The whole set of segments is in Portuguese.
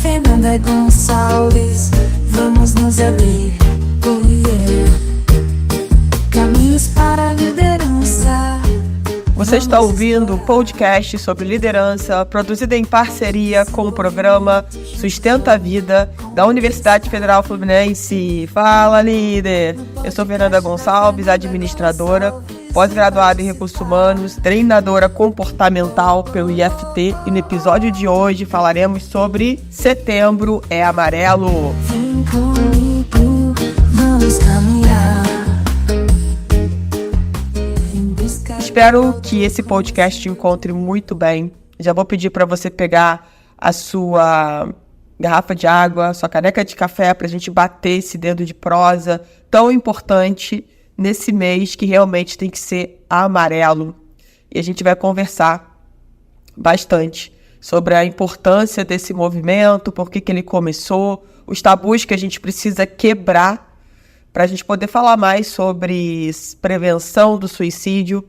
Fernanda Gonçalves, vamos nos abrir, caminhos para a liderança. Você está ouvindo o podcast sobre liderança, produzido em parceria com o programa Sustenta a Vida, da Universidade Federal Fluminense. Fala, líder! Eu sou Fernanda Gonçalves, administradora, pós-graduada em Recursos Humanos, treinadora comportamental pelo IFT, e no episódio de hoje falaremos sobre Setembro é Amarelo. Vem comigo, vamos caminhar. Espero que esse podcast te encontre muito bem. Já vou pedir para você pegar a sua garrafa de água, sua caneca de café, para a gente bater esse dedo de prosa tão importante nesse mês que realmente tem que ser amarelo. E a gente vai conversar bastante sobre a importância desse movimento, por que ele começou, os tabus que a gente precisa quebrar para a gente poder falar mais sobre prevenção do suicídio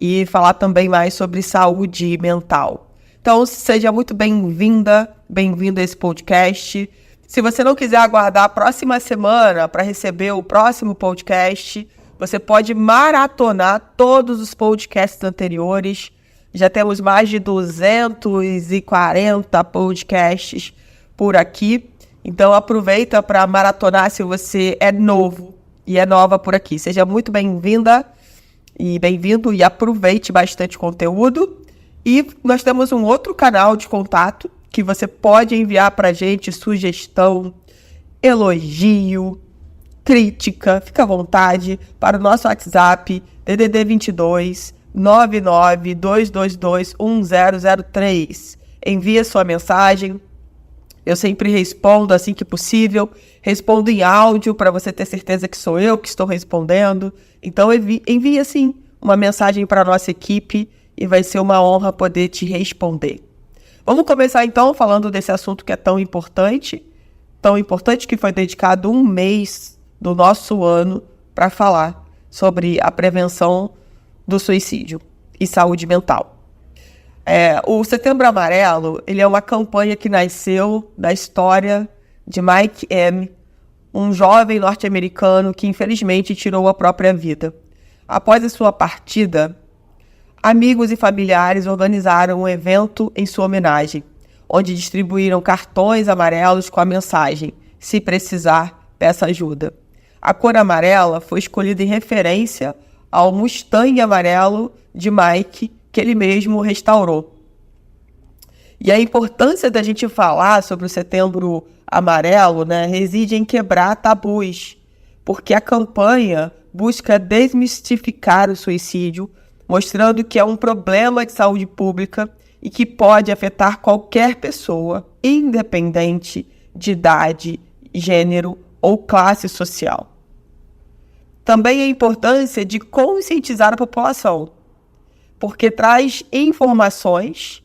e falar também mais sobre saúde mental. Então, seja muito bem-vinda, bem-vindo a esse podcast. Se você não quiser aguardar a próxima semana para receber o próximo podcast, você pode maratonar todos os podcasts anteriores. Já temos mais de 240 podcasts por aqui. Então, aproveita para maratonar se você é novo e é nova por aqui. Seja muito bem-vinda e bem-vindo e aproveite bastante conteúdo. E nós temos um outro canal de contato que você pode enviar para a gente sugestão, elogio, crítica, fica à vontade, para o nosso WhatsApp, DDD 22 99 222 1003. Envie sua mensagem. Eu sempre respondo assim que possível. Respondo em áudio para você ter certeza que sou eu que estou respondendo. Então envie assim uma mensagem para a nossa equipe e vai ser uma honra poder te responder. Vamos começar então falando desse assunto que é tão importante que foi dedicado um mês do nosso ano para falar sobre a prevenção do suicídio e saúde mental. O Setembro Amarelo, ele é uma campanha que nasceu da história de Mike M., um jovem norte-americano que infelizmente tirou a própria vida. Após a sua partida, amigos e familiares organizaram um evento em sua homenagem, onde distribuíram cartões amarelos com a mensagem: "Se precisar, peça ajuda". A cor amarela foi escolhida em referência ao Mustang amarelo de Mike, que ele mesmo restaurou. E a importância da gente falar sobre o Setembro Amarelo, reside em quebrar tabus, porque a campanha busca desmistificar o suicídio, mostrando que é um problema de saúde pública e que pode afetar qualquer pessoa, independente de idade, gênero ou classe social. Também a importância de conscientizar a população, porque traz informações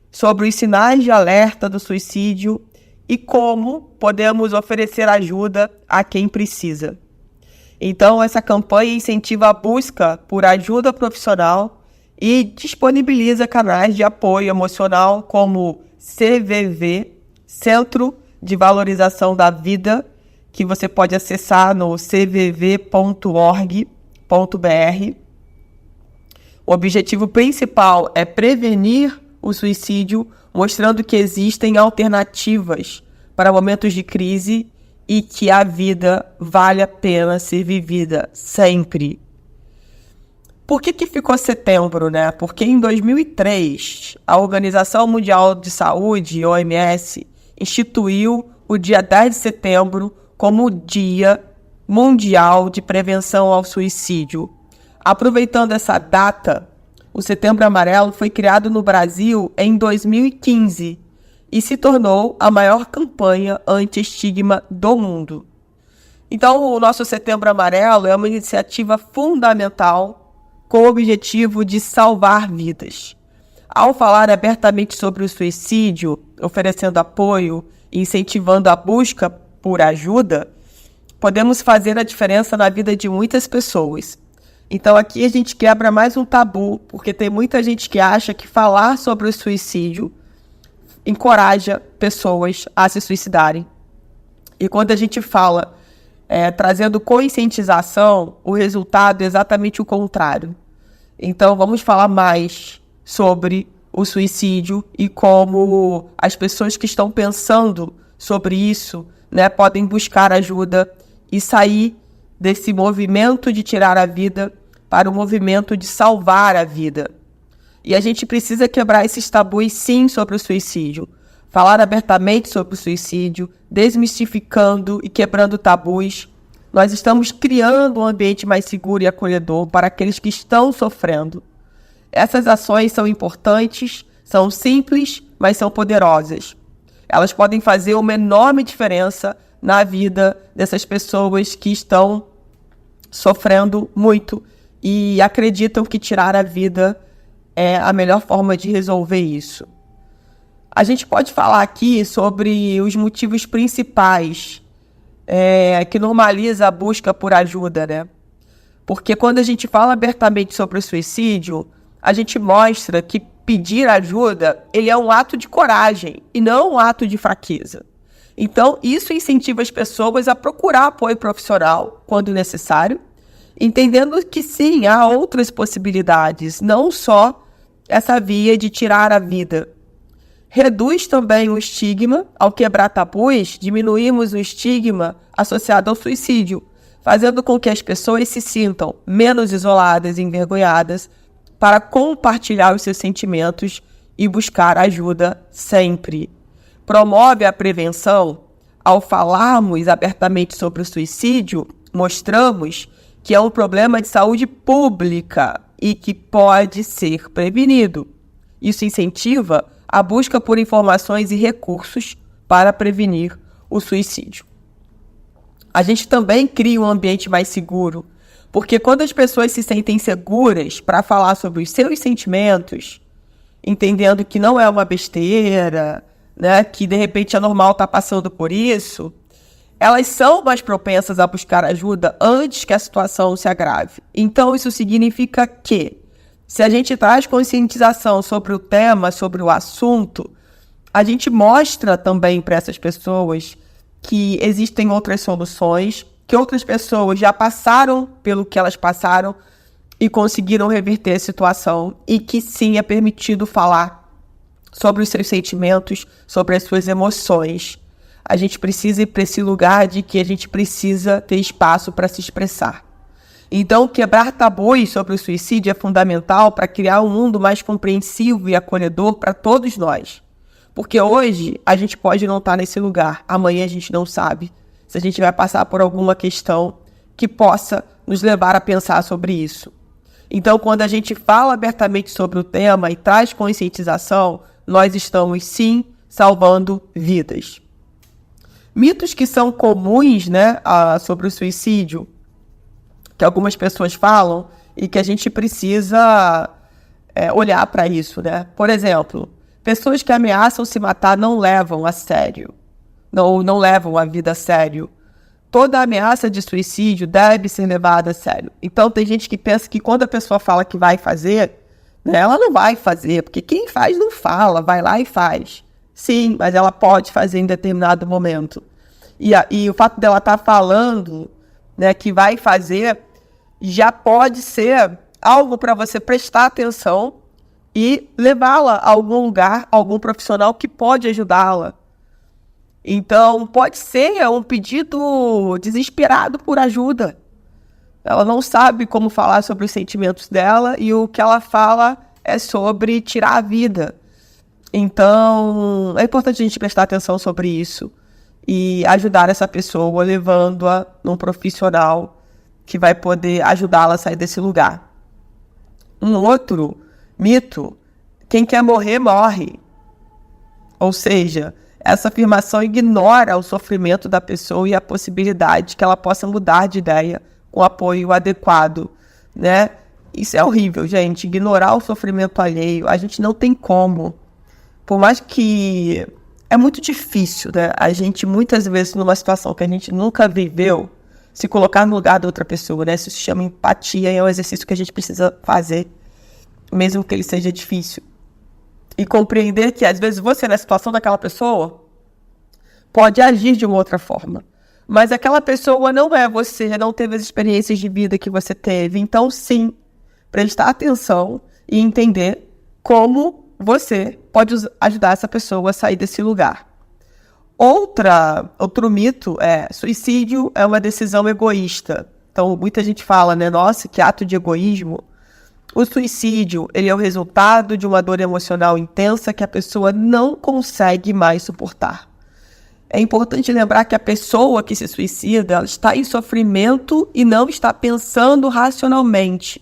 sobre os sinais de alerta do suicídio e como podemos oferecer ajuda a quem precisa. Então, essa campanha incentiva a busca por ajuda profissional e disponibiliza canais de apoio emocional como CVV, Centro de Valorização da Vida, que você pode acessar no cvv.org.br. O objetivo principal é prevenir o suicídio, mostrando que existem alternativas para momentos de crise e que a vida vale a pena ser vivida sempre. Por que ficou setembro, Porque em 2003, a Organização Mundial de Saúde, OMS, instituiu o dia 10 de setembro como o Dia Mundial de Prevenção ao Suicídio. Aproveitando essa data, o Setembro Amarelo foi criado no Brasil em 2015 e se tornou a maior campanha anti-estigma do mundo. Então, o nosso Setembro Amarelo é uma iniciativa fundamental com o objetivo de salvar vidas. Ao falar abertamente sobre o suicídio, oferecendo apoio e incentivando a busca por ajuda, podemos fazer a diferença na vida de muitas pessoas. Então aqui a gente quebra mais um tabu, porque tem muita gente que acha que falar sobre o suicídio encoraja pessoas a se suicidarem. E quando a gente fala trazendo conscientização, o resultado é exatamente o contrário. Então, vamos falar mais sobre o suicídio e como as pessoas que estão pensando sobre isso, né, podem buscar ajuda e sair desse movimento de tirar a vida para o movimento de salvar a vida. E a gente precisa quebrar esses tabus, sim, sobre o suicídio. Falar abertamente sobre o suicídio, desmistificando e quebrando tabus. Nós estamos criando um ambiente mais seguro e acolhedor para aqueles que estão sofrendo. Essas ações são importantes, são simples, mas são poderosas. Elas podem fazer uma enorme diferença na vida dessas pessoas que estão sofrendo muito e acreditam que tirar a vida é a melhor forma de resolver isso. A gente pode falar aqui sobre os motivos principais que normaliza a busca por ajuda, né? Porque quando a gente fala abertamente sobre o suicídio, a gente mostra que pedir ajuda, ele é um ato de coragem e não um ato de fraqueza. Então, isso incentiva as pessoas a procurar apoio profissional quando necessário, entendendo que sim, há outras possibilidades, não só essa via de tirar a vida. Reduz também o estigma. Ao quebrar tabus, diminuímos o estigma associado ao suicídio, fazendo com que as pessoas se sintam menos isoladas e envergonhadas para compartilhar os seus sentimentos e buscar ajuda sempre. Promove a prevenção. Ao falarmos abertamente sobre o suicídio, mostramos que é um problema de saúde pública e que pode ser prevenido. Isso incentiva a busca por informações e recursos para prevenir o suicídio. A gente também cria um ambiente mais seguro, porque quando as pessoas se sentem seguras para falar sobre os seus sentimentos, entendendo que não é uma besteira, né, que de repente é normal estar passando por isso, elas são mais propensas a buscar ajuda antes que a situação se agrave. Então, isso significa que, se a gente traz conscientização sobre o tema, sobre o assunto, a gente mostra também para essas pessoas que existem outras soluções, que outras pessoas já passaram pelo que elas passaram e conseguiram reverter a situação, e que sim, é permitido falar sobre os seus sentimentos, sobre as suas emoções. A gente precisa ir para esse lugar de que a gente precisa ter espaço para se expressar. Então, quebrar tabus sobre o suicídio é fundamental para criar um mundo mais compreensivo e acolhedor para todos nós. Porque hoje a gente pode não estar nesse lugar, amanhã a gente não sabe se a gente vai passar por alguma questão que possa nos levar a pensar sobre isso. Então, quando a gente fala abertamente sobre o tema e traz conscientização, nós estamos sim salvando vidas. Mitos que são comuns, né, sobre o suicídio, que algumas pessoas falam e que a gente precisa olhar para isso, né? Por exemplo, pessoas que ameaçam se matar não levam a sério, não levam a vida a sério. Toda ameaça de suicídio deve ser levada a sério. Então, tem gente que pensa que quando a pessoa fala que vai fazer, né, ela não vai fazer, porque quem faz não fala, vai lá e faz. Sim, mas ela pode fazer em determinado momento. E o fato dela estar falando, né, que vai fazer, já pode ser algo para você prestar atenção e levá-la a algum lugar, a algum profissional que pode ajudá-la. Então, pode ser um pedido desesperado por ajuda. Ela não sabe como falar sobre os sentimentos dela e o que ela fala é sobre tirar a vida. Então, é importante a gente prestar atenção sobre isso e ajudar essa pessoa, levando-a num profissional que vai poder ajudá-la a sair desse lugar. Um outro mito: quem quer morrer, morre. Ou seja, essa afirmação ignora o sofrimento da pessoa e a possibilidade que ela possa mudar de ideia com apoio adequado, né? Isso é horrível, gente. Ignorar o sofrimento alheio, a gente não tem como. Por mais que é muito difícil, né? A gente, muitas vezes, numa situação que a gente nunca viveu, se colocar no lugar da outra pessoa, né? Isso se chama empatia e é um exercício que a gente precisa fazer, mesmo que ele seja difícil. e compreender que às vezes você, na situação daquela pessoa, pode agir de uma outra forma. Mas aquela pessoa não é você, não teve as experiências de vida que você teve. Então, sim, prestar atenção e entender como você pode ajudar essa pessoa a sair desse lugar. Outro mito é: suicídio é uma decisão egoísta. Então, muita gente fala, né? Nossa, que ato de egoísmo. O suicídio, ele é o resultado de uma dor emocional intensa que a pessoa não consegue mais suportar. É importante lembrar que a pessoa que se suicida, ela está em sofrimento e não está pensando racionalmente.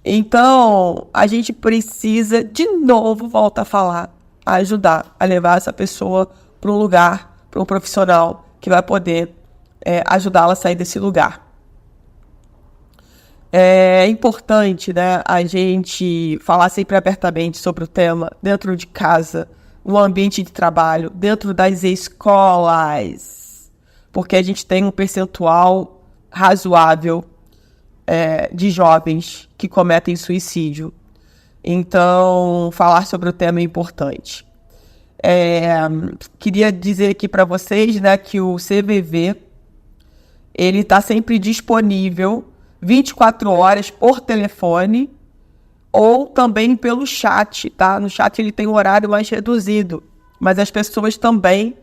Então, a gente precisa, de novo, volta a falar, a ajudar, a levar essa pessoa para um lugar, para um profissional que vai poder ajudá-la a sair desse lugar. É importante, né, a gente falar sempre abertamente sobre o tema dentro de casa, no ambiente de trabalho, dentro das escolas, porque a gente tem um percentual razoável de jovens que cometem suicídio. Então, falar sobre o tema é importante. Queria dizer aqui para vocês, né, que o CVV ele está sempre disponível 24 horas por telefone ou também pelo chat, tá? No chat ele tem um horário mais reduzido, mas as pessoas também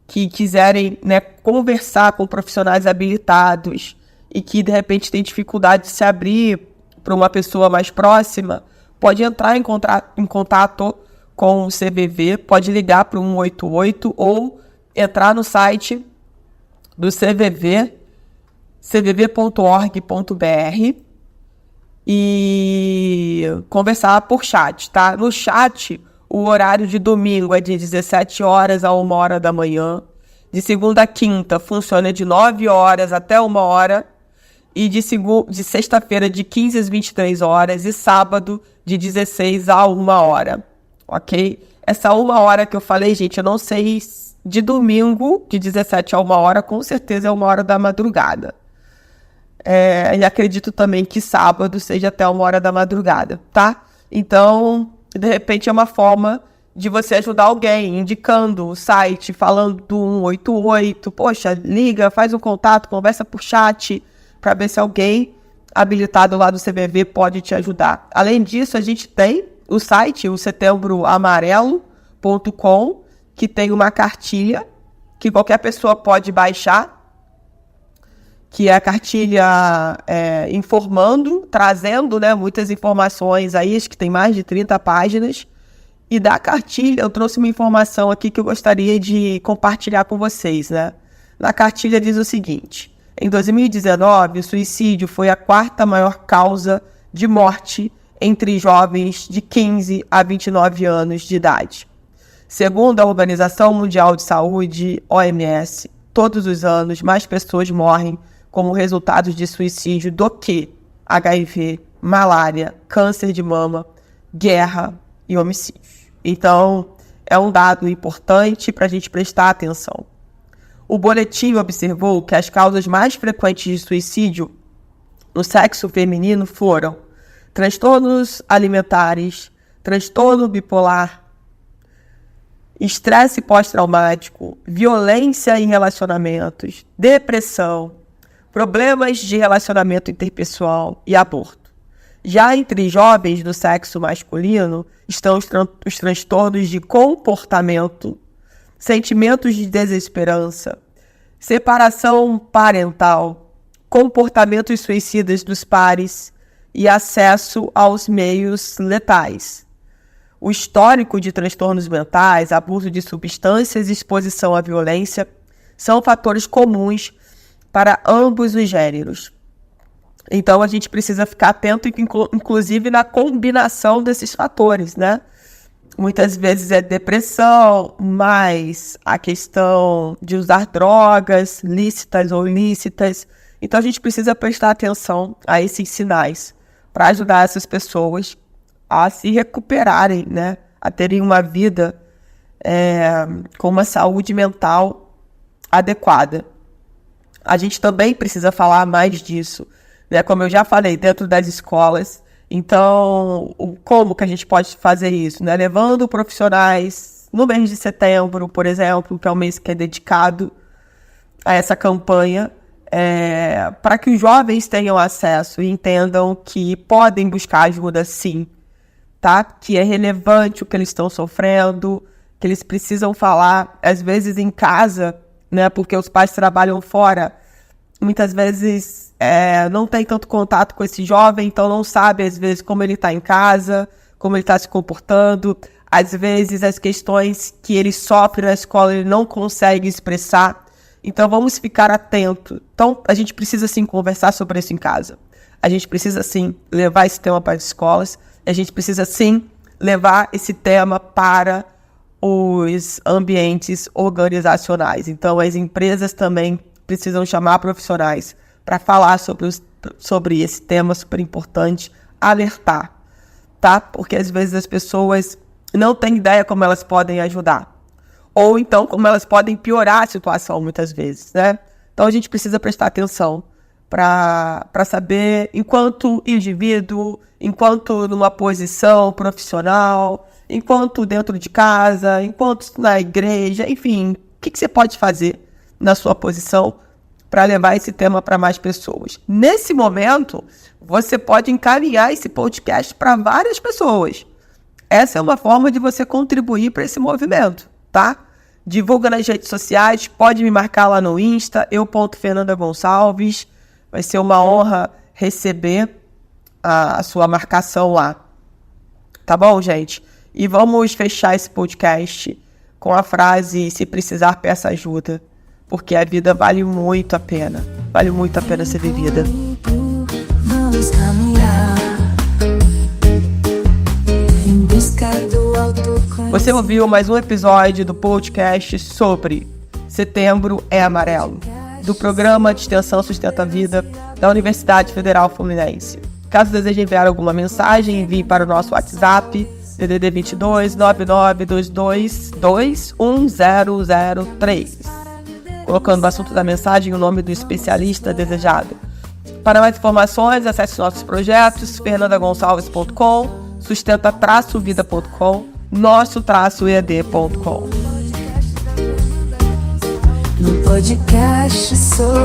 que quiserem, né, conversar com profissionais habilitados e que de repente tem dificuldade de se abrir para uma pessoa mais próxima, pode entrar em contato com o CVV, pode ligar para o 188 ou entrar no site do CVV, cvv.org.br e conversar por chat, tá? No chat, o horário de domingo é de 17 horas a 1 hora da manhã. De segunda a quinta, funciona de 9 horas até 1 hora. E de sexta-feira, de 15 às 23 horas. E sábado, de 16 a 1 hora. Ok? Essa 1 hora que eu falei, gente, eu não sei. De domingo, de 17 a 1 hora, com certeza é 1 hora da madrugada. E acredito também que sábado seja até 1 hora da madrugada, tá? Então, de repente é uma forma de você ajudar alguém, indicando o site, falando do 188, poxa, liga, faz um contato, conversa por chat, para ver se alguém habilitado lá do CVV pode te ajudar. Além disso, a gente tem o site, o setembroamarelo.com, que tem uma cartilha que qualquer pessoa pode baixar, que é a cartilha informando, trazendo, né, muitas informações aí, acho que tem mais de 30 páginas. E da cartilha eu trouxe uma informação aqui que eu gostaria de compartilhar com vocês, né? Na cartilha diz o seguinte: em 2019, o suicídio foi a 4ª maior causa de morte entre jovens de 15 a 29 anos de idade. Segundo a Organização Mundial de Saúde, OMS, todos os anos mais pessoas morrem como resultado de suicídio do que HIV, malária, câncer de mama, guerra e homicídio. Então, é um dado importante para a gente prestar atenção. O boletim observou que as causas mais frequentes de suicídio no sexo feminino foram transtornos alimentares, transtorno bipolar, estresse pós-traumático, violência em relacionamentos, depressão, problemas de relacionamento interpessoal e aborto. Já entre jovens do sexo masculino estão os transtornos de comportamento, sentimentos de desesperança, separação parental, comportamentos suicidas dos pares e acesso aos meios letais. O histórico de transtornos mentais, abuso de substâncias e exposição à violência são fatores comuns para ambos os gêneros. Então, a gente precisa ficar atento, inclusive, na combinação desses fatores, né? Muitas vezes é depressão, mas a questão de usar drogas, lícitas ou ilícitas. Então, a gente precisa prestar atenção a esses sinais para ajudar essas pessoas a se recuperarem, né? A terem uma vida com uma saúde mental adequada. A gente também precisa falar mais disso, né? Como eu já falei, dentro das escolas, Então, como que a gente pode fazer isso, né? Levando profissionais no mês de setembro, por exemplo, que é o mês que é dedicado a essa campanha, para que os jovens tenham acesso e entendam que podem buscar ajuda sim, tá? Que é relevante o que eles estão sofrendo, que eles precisam falar, às vezes em casa, né? Porque os pais trabalham fora, muitas vezes não tem tanto contato com esse jovem, então não sabe, às vezes, como ele está em casa, como ele está se comportando. Às vezes, as questões que ele sofre na escola, ele não consegue expressar. Então, vamos ficar atentos. Então, a gente precisa, sim, conversar sobre isso em casa. A gente precisa, sim, levar esse tema para as escolas. A gente precisa, sim, levar esse tema para os ambientes organizacionais. Então, as empresas também precisam chamar profissionais para falar sobre esse tema super importante, alertar, tá? Porque às vezes as pessoas não têm ideia como elas podem ajudar. Ou então como elas podem piorar a situação muitas vezes, né? Então a gente precisa prestar atenção para saber, enquanto indivíduo, enquanto numa posição profissional, enquanto dentro de casa, enquanto na igreja, enfim, o que você pode fazer na sua posição para levar esse tema para mais pessoas. Nesse momento, você pode encaminhar esse podcast para várias pessoas. Essa é uma forma de você contribuir para esse movimento, tá? Divulga nas redes sociais, pode me marcar lá no Insta, eu.fernandagonçalves. Vai ser uma honra receber a sua marcação lá. Tá bom, gente? E vamos fechar esse podcast com a frase: se precisar, peça ajuda. Porque a vida vale muito a pena. Vale muito a pena ser vivida. Vamos caminhar em busca do autoconhecimento. Você ouviu mais um episódio do podcast sobre Setembro é Amarelo, do Programa de Extensão Sustenta a Vida da Universidade Federal Fluminense. Caso deseje enviar alguma mensagem, envie para o nosso WhatsApp, DDD 22 9922 21003. Colocando no assunto da mensagem o nome do especialista desejado. Para mais informações, acesse nossos projetos, fernandagonçalves.com, sustenta-vida.com, nosso-ead.com. No podcast sobre